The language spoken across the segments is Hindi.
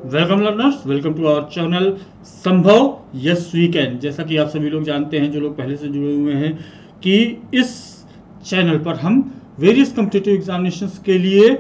Welcome learners, welcome to our channel Sambhav yes we can. जैसा कि आप सभी लोग जानते हैं, जो लोग पहले से जुड़े हुए हैं, कि इस चैनल पर हम वेरियस कॉम्पिटिटिव एग्जामिनेशंस के लिए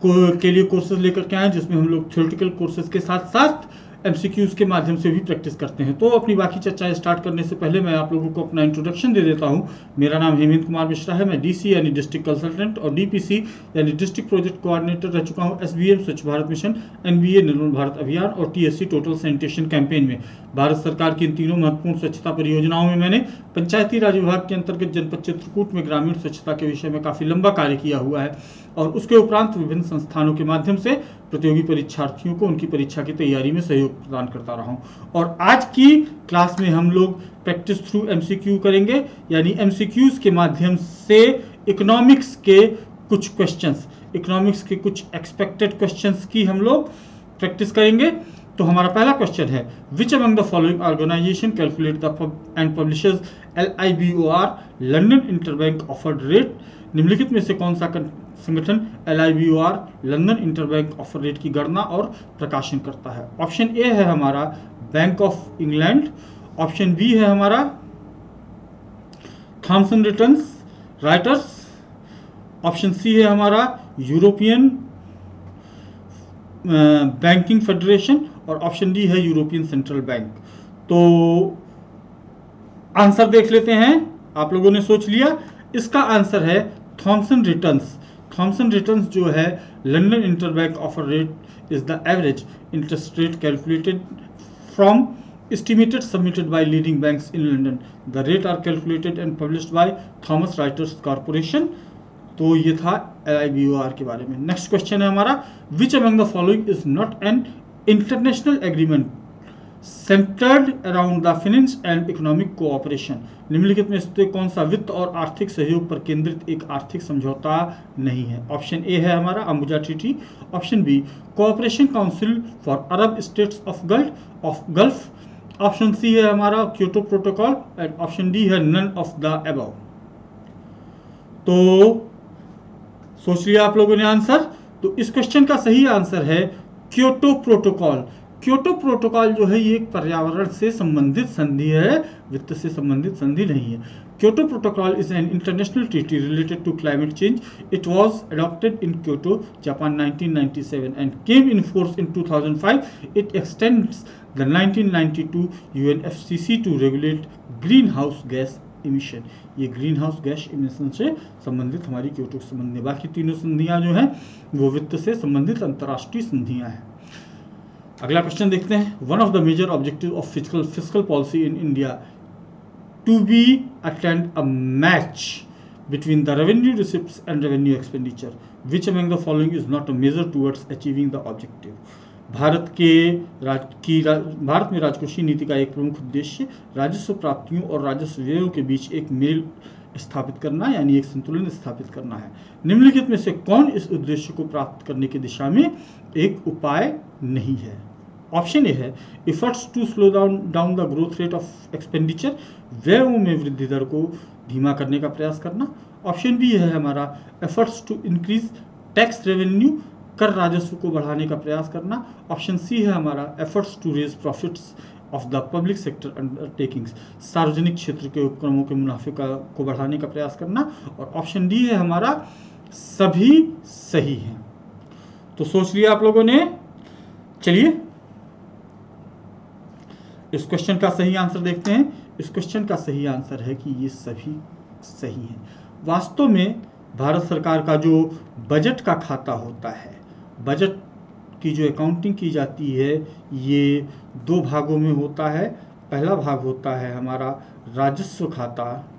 कोर्सेज लेकर के आए, जिसमें हम लोग थ्योरेटिकल कोर्सेज के साथ साथ एमसीक्यूज के माध्यम से भी प्रैक्टिस करते हैं। तो अपनी बाकी चर्चा स्टार्ट करने से पहले मैं आप लोगों को अपना इंट्रोडक्शन दे देता हूं। मेरा नाम हेमंत कुमार मिश्रा है। मैं डीसी यानी डिस्ट्रिक्ट कंसल्टेंट और डीपीसी यानी डिस्ट्रिक्ट प्रोजेक्ट कोऑर्डिनेटर रह चुका हूं एसबीएम स्वच्छ भारत मिशन, एनबीए निर्मल भारत अभियान और टीएससी टोटल सैनिटेशन कैंपेन में। भारत सरकार की इन तीनों महत्वपूर्ण स्वच्छता परियोजनाओं में मैंने पंचायती राज विभाग के अंतर्गत जनपद चित्रकूट में ग्रामीण स्वच्छता के विषय में काफी लंबा कार्य किया हुआ है और उसके उपरांत विभिन्न संस्थानों के माध्यम से प्रतियोगी परीक्षार्थियों को उनकी परीक्षा की तैयारी में सहयोग प्रदान करता रहा हूं। और आज की क्लास में हम लोग प्रैक्टिस थ्रू एमसीक्यू करेंगे, यानी एमसीक्यूज के माध्यम से इकोनॉमिक्स के कुछ क्वेश्चंस, इकोनॉमिक्स के कुछ एक्सपेक्टेड क्वेश्चंस की हम लोग प्रैक्टिस करेंगे। तो हमारा पहला क्वेश्चन है, which among the following organisation calculate the and publishes LIBOR London interbank offered rate. निम्नलिखित में से कौन सा संगठन LIBOR London interbank offer rate की गणना और प्रकाशन करता है? ऑप्शन ए है हमारा Bank of England, option B है हमारा थॉमसन राइटर्स, ऑप्शन सी है हमारा यूरोपियन बैंकिंग फेडरेशन और ऑप्शन डी है यूरोपियन सेंट्रल बैंक। तो आंसर देख लेते हैं। आप लोगों ने सोच लिया, इसका आंसर है थॉमसन रिटर्न्स। थॉमसन रिटर्न्स जो है London interbank offer rate is the average interest rate calculated from estimated submitted by leading banks in London. The rate are calculated and published by Thomson Reuters Corporation. तो ये था LIBOR के बारे में। नेक्स्ट क्वेश्चन है हमारा, विच among the following is not an international agreement centred around the finance and economic cooperation. निम्नलिखित में से कौन सा वित्त और आर्थिक सहयोग पर केंद्रित एक आर्थिक समझौता नहीं है? ऑप्शन ए है हमारा Ambuja treaty, option B cooperation council for Arab states of gulf, option C है हमारा Kyoto Protocol and option D है नन ऑफ द अबव। तो सोच लिया आप लोगों ने आंसर। तो इस क्वेश्चन का सही आंसर है क्योटो प्रोटोकॉल। क्योटो प्रोटोकॉल जो है ये एक पर्यावरण से संबंधित संधि है, वित्त से संबंधित संधि नहीं है। Kyoto Protocol is an international treaty related to climate change. It was adopted in Kyoto, Japan 1997 and came in force in 2005. It extends the 1992 UNFCCC to regulate greenhouse gas emission. ये ग्रीन हाउस गैस इमिशन से संबंधित हमारी क्योटो संबंधी, बाकी तीनों संधियां जो हैं वो वित्त से संबंधित अंतर्राष्ट्रीय संधियां हैं। अगला क्वेश्चन देखते हैं, one of the major objective of fiscal policy in India to be attend a match between the revenue receipts and revenue expenditure. Which among the following is not a measure towards achieving the objective? Bharat में राजकोषीय नीति का एक प्रमुख उद्देश्य राजस्व प्राप्तियों और राजस्व व्ययों के बीच एक मेल स्थापित करना, यानी एक संतुलन स्थापित करना है। निम्नलिखित में से कौन इस उद्देश्य को प्राप्त करने की दिशा में एक उपाय नहीं है? ऑप्शन ए है efforts to slow down the growth rate of expenditure, व्ययों में वृद्धि दर को धीमा करने का प्रयास करना। ऑप्शन बी है हमारा efforts to increase tax revenue, कर राजस्व को बढ़ाने का प्रयास करना। ऑप्शन सी है हमारा efforts to raise profits of the public sector undertakings, सार्वजनिक क्षेत्र के उपक्रमों के मुनाफे को बढ़ाने का प्रयास करना। और ऑप्शन डी है हमारा सभी सही है। तो सोच लिया आप लोगों ने। चलिए इस क्वेश्चन का सही आंसर देखते हैं। इस क्वेश्चन का सही आंसर है कि ये सभी सही है। वास्तव में भारत सरकार का जो बजट का खाता होता है, बजट की जो अकाउंटिंग की जाती है, ये दो भागों में होता है। पहला भाग होता है हमारा राजस्व खाता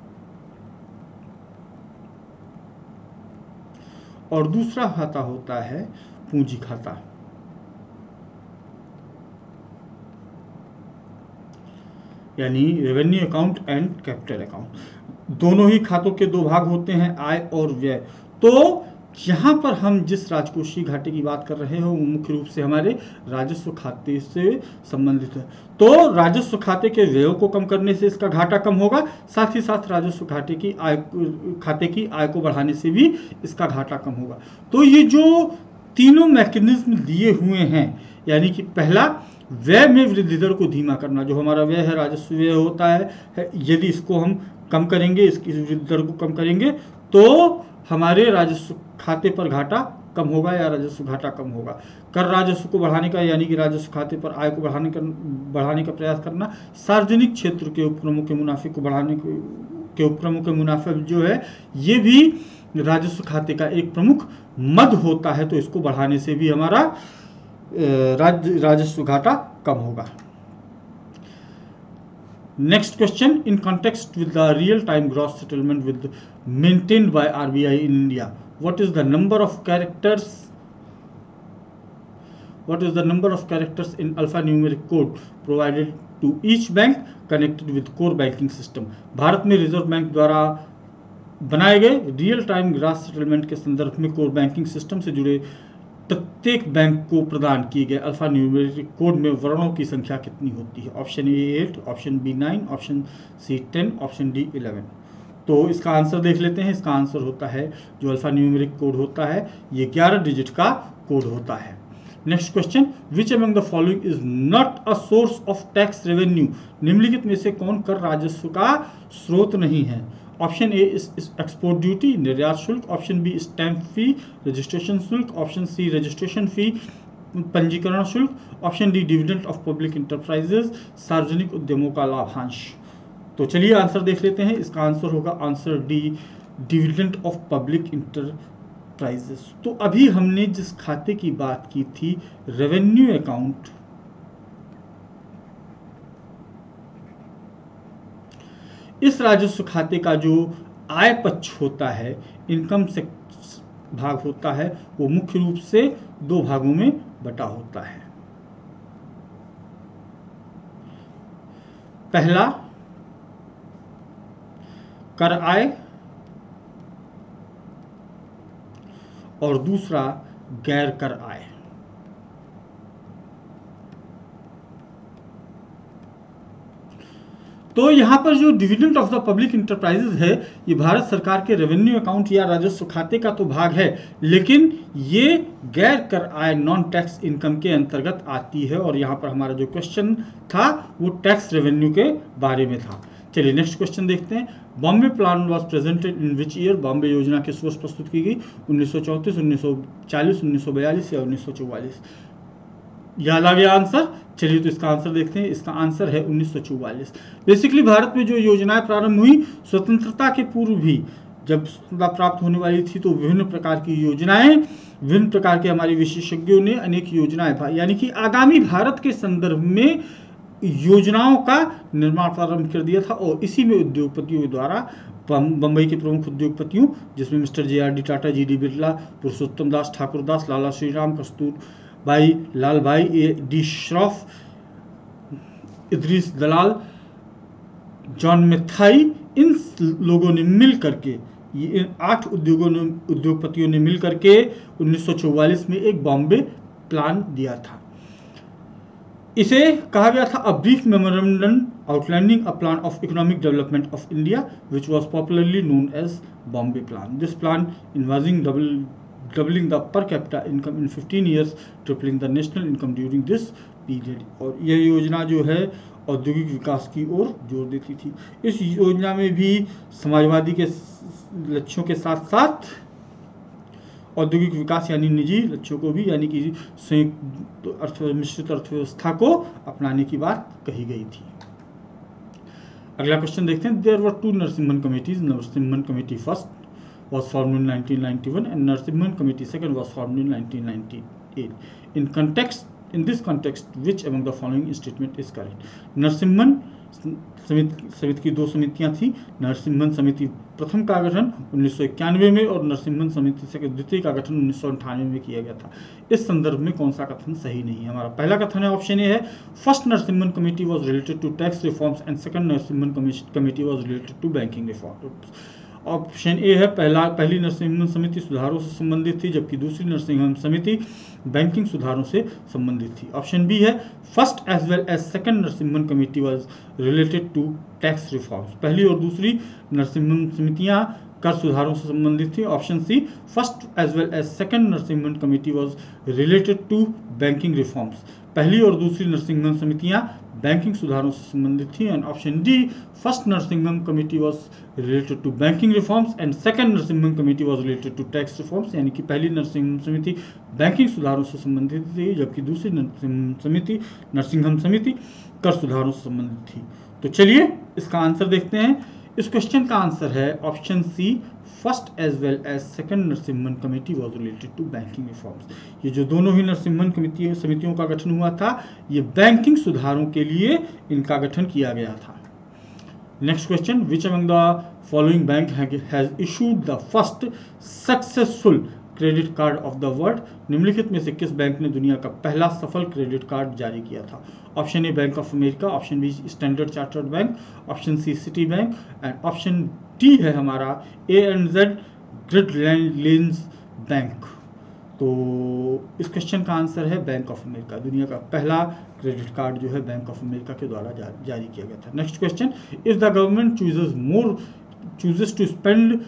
और दूसरा खाता होता है पूंजी खाता, यानी revenue account and capital account. दोनों ही खातों के दो भाग होते हैं, आय और व्यय। तो यहाँ पर हम जिस राजकोषीय घाटे की बात कर रहे हैं वो मुख्य रूप से हमारे राजस्व खाते से संबंधित है। तो राजस्व खाते के व्ययों को कम करने से इसका घाटा कम होगा, साथ ही साथ राजस्व खाते की आय को बढ़ाने से भी इसका घाटा कम होगा। तो ये जो तीनों मैकेनिज्म दिए हुए हैं, यानी कि पहला व्यय में वृद्धि दर को धीमा करना, जो हमारा व्यय है राजस्व व्यय होता है, यदि इसको हम कम करेंगे, इसकी वृद्धि दर को कम करेंगे तो हमारे राजस्व खाते पर घाटा कम होगा या राजस्व घाटा कम होगा। कर राजस्व को बढ़ाने का, यानी कि राजस्व खाते पर आय को बढ़ाने का प्रयास करना। सार्वजनिक क्षेत्र के उपक्रमों के मुनाफे को बढ़ाने के उपक्रमों के मुनाफा जो है ये भी राजस्व खाते का एक प्रमुख मद होता है, तो इसको बढ़ाने से भी हमारा राजस्व घाटा कम होगा। Next question, in context with the real-time gross settlement with maintained by RBI in India, what is the number of characters in alphanumeric code provided to each bank connected with core banking system? Bharat में रिजर्व बैंक द्वारा बनाए गए रियल टाइम ग्रॉस सेटलमेंट के संदर्भ में कोर बैंकिंग सिस्टम से जुड़े प्रत्येक बैंक को प्रदान किए गए अल्फा न्यूमेरिक कोड में वर्णों की संख्या कितनी होती है? Option A 8, option B 9, option C 10, option D 11। तो इसका आंसर देख लेते हैं। इसका आंसर होता है, जो अल्फा न्यूमेरिक कोड होता है ये 11 डिजिट का कोड होता है। Next question, which among the following is not a source of tax revenue? निम्नलिखित में से कौन कर राजस्व का स्रोत नहीं है? ऑप्शन ए एक्सपोर्ट ड्यूटी, निर्यात शुल्क, ऑप्शन बी स्टैंप फी, रजिस्ट्रेशन शुल्क, ऑप्शन सी रजिस्ट्रेशन फी, पंजीकरण शुल्क, option D dividend of public enterprises, सार्वजनिक उद्यमों का लाभांश। तो चलिए आंसर देख लेते हैं। इसका आंसर होगा answer D, dividend of public enterprises. तो अभी हमने जिस खाते की बात की थी, रेवेन्यू अकाउंट, इस राजस्व खाते का जो आय पक्ष होता है, इनकम से भाग होता है, वो मुख्य रूप से दो भागों में बटा होता है। पहला कर आय और दूसरा गैर कर आय। तो यहाँ पर जो dividend of the public enterprises है, ये भारत सरकार के रेवेन्यू अकाउंट या राजस्व खाते का तो भाग है, लेकिन ये गैर कर आय, नॉन टैक्स इनकम के अंतर्गत आती है। और यहाँ पर हमारा जो क्वेश्चन था वो टैक्स रेवेन्यू के बारे में था। चलिए नेक्स्ट क्वेश्चन देखते हैं। Bombay plan was presented in which year? Bombay योजना किस वर्ष प्रस्तुत की गई? 1934, 1940, 1942 या 1944? याद आ गया आंसर? चलिए तो इसका आंसर देखते हैं। इसका आंसर है 1944। बेसिकली भारत में जो योजनाएं प्रारंभ हुई स्वतंत्रता के पूर्व भी, जब स्वतंत्रता प्राप्त होने वाली थी, तो विभिन्न प्रकार की योजनाएं, विभिन्न प्रकार के हमारे विशेषज्ञों ने अनेक योजनाएं, यानी कि आगामी भारत के संदर्भ में योजनाओं का निर्माण प्रारंभ कर दिया था। और इसी में उद्योगपतियों द्वारा, बम्बई के प्रमुख उद्योगपतियों जिसमें mister JRD Tata, GD Birla, Purushottam Das, Thakur Das, Lala Shriram, Kasturbhai, Lal Bhai, D Shroff, Idris Dalal, John Mathai, इन लोगों ने मिल करके, ये 8 उद्योगपतियों ने मिल करके 1944 में एक बॉम्बे प्लान दिया था। इसे कहा गया था a brief memorandum outlining a plan of economic development of India which was popularly known as Bombay plan. This plan envisaging doubling the per capita income in 15 years, tripling the national income during this period। और यह योजना जो है औद्योगिक विकास की ओर जोर देती थी। इस योजना में भी समाजवादी के लक्ष्यों के साथ साथ औद्योगिक विकास यानी निजी लक्ष्यों को भी, यानी कि संयुक्त मिश्रित अर्थव्यवस्था को अपनाने की बात कही गई थी। अगला क्वेश्चन देखते हैं। There were 2 Narasimhan committees. Narasimhan committee first was formed in 1991 and Narasimhan Committee second was formed in 1998। In this context, which among the following statement is correct? Narasimhan समिति की 2 समितियां थी। नरसिम्हन समिति प्रथम का गठन 1991 में और नरसिम्हन समिति से द्वितीय का गठन 1998 में किया गया था। इस संदर्भ में कौन सा कथन सही नहीं है? हमारा पहला कथन है ऑप्शन ए है, first Narasimhan committee was related to tax reforms and second Narasimhan committee was related to banking reforms. Option A है, पहली नरसिम्हन समिति सुधारों से संबंधित थी, जबकि दूसरी नरसिम्हन समिति बैंकिंग सुधारों से संबंधित थी। ऑप्शन बी है, first as well as second Narasimhan committee was related to tax reforms. पहली और दूसरी नरसिम्हन समितियां कर सुधारों से संबंधित थी। Option C, first as well as second Narasimhan committee was related to banking reforms. पहली और दूसरी नरसिम्हन समितियां बैंकिंग सुधारों से संबंधित थी। And option D, first Narasimhan committee was related to banking reforms and second Narasimhan committee was related to tax reforms. यानी कि पहली नरसिम्हन समिति बैंकिंग सुधारों से संबंधित थी, जबकि दूसरी नरसिम्हन समिति कर सुधारों से संबंधित थी। तो चलिए इसका आंसर देखते हैं। इस क्वेश्चन का आंसर है option C, first as well as second Narasimhan committee was related to banking reforms. ये जो दोनों ही नरसिम्हन समितियों का गठन हुआ था, ये बैंकिंग सुधारों के लिए इनका गठन किया गया था। Next question, which among the following bank has issued the first successful credit card of the world. निम्नलिखित में से किस बैंक ने दुनिया का पहला सफल क्रेडिट कार्ड जारी किया था? Option A, Bank of America, option B, Standard Chartered Bank, option C, Citibank and option D है हमारा ANZ ग्रिडलैंड्स बैंक। तो इस क्वेश्चन का आंसर है बैंक ऑफ अमेरिका। दुनिया का पहला क्रेडिट कार्ड जो है बैंक ऑफ अमेरिका के द्वारा जारी किया गया था। Next question, if the government chooses to spend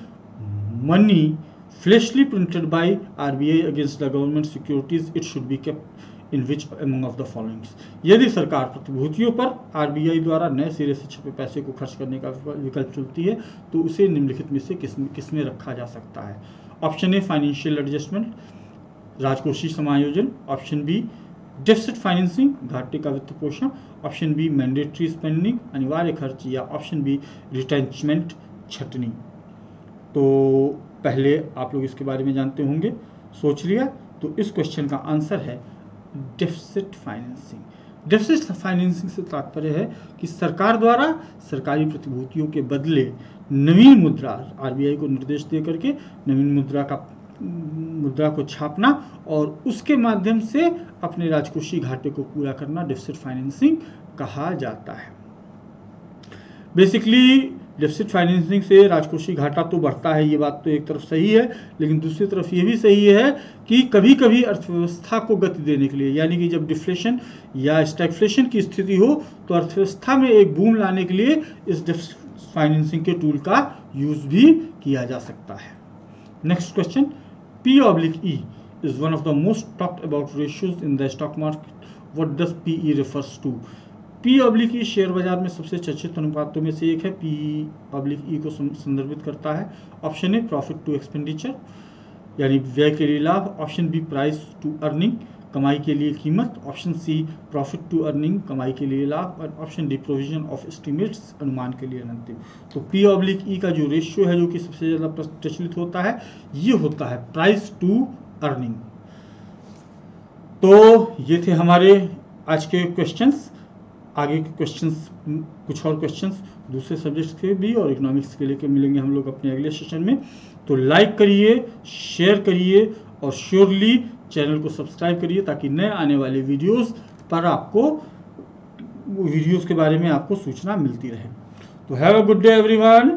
money fleshly printed by RBI against the government securities, it should be kept in which among of the following? यदि सरकार प्रतिभूतियों पर RBI द्वारा नए सिरे से छपे पैसे को खर्च करने का विकल्प चुनती है तो उसे निम्नलिखित में से किसमें रखा जा सकता है? ऑप्शन ए, फाइनेंशियल एडजस्टमेंट, राजकोषीय समायोजन, ऑप्शन बी, डेफिसिट फाइनेंसिंग, घाटे का वित्त पोषण, ऑप्शन बी, मैंडेटरी स्पेंडिंग, अनिवार्य खर्च, या ऑप्शन बी, रिटेंचमेंट, छटनी। तो पहले आप लोग इसके बारे में जानते होंगे, सोच लिया। तो इस क्वेश्चन का आंसर है डेफिसिट फाइनेंसिंग। डेफिसिट फाइनेंसिंग से तात्पर्य है कि सरकार द्वारा सरकारी प्रतिभूतियों के बदले नवीन मुद्रा, RBI को निर्देश दे करके नवीन मुद्रा को छापना और उसके माध्यम से अपने राजकोषीय घाटे को पूरा करना डेफिसिट फाइनेंसिंग कहा जाता है। बेसिकली डेफिसिट फाइनेंसिंग से राजकोषीय घाटा तो बढ़ता है, ये बात तो एक तरफ सही है, लेकिन दूसरी तरफ ये भी सही है कि कभी कभी अर्थव्यवस्था को गति देने के लिए, यानी कि जब डिफ्लेशन या स्टैगफ्लेशन की स्थिति हो तो अर्थव्यवस्था में एक बूम लाने के लिए इस डेफिसिट फाइनेंसिंग के टूल का यूज भी किया जा सकता है। Next question, P/E is one of the most talked about ratios in the stock market. What does PE refers to? P/E share बाजार में सबसे चर्चित अनुपातों में से एक है। P/E को संदर्भित करता है। Option A, profit to expenditure, यानी व्यय के लिए लाभ, option B, price to earning, कमाई के लिए कीमत, option C, profit to earning, कमाई के लिए लाभ, और option D, provision of estimates, अनुमान के लिए अंतिम। तो P/E का जो रेशियो है, जो कि सबसे ज़्यादा प्रचलित होता है, ये होता है प्राइस टू अर्निंग। तो ये थे हमारे आज के क्वेश्चंस। आगे के क्वेश्चंस, कुछ और क्वेश्चंस दूसरे सब्जेक्ट्स के भी और इकोनॉमिक्स के लेके मिलेंगे हम लोग अपने अगले सेशन में। तो लाइक करिए, शेयर करिए और श्योरली चैनल को सब्सक्राइब करिए ताकि नए आने वाले वीडियोस के बारे में आपको सूचना मिलती रहे। तो have a good day everyone.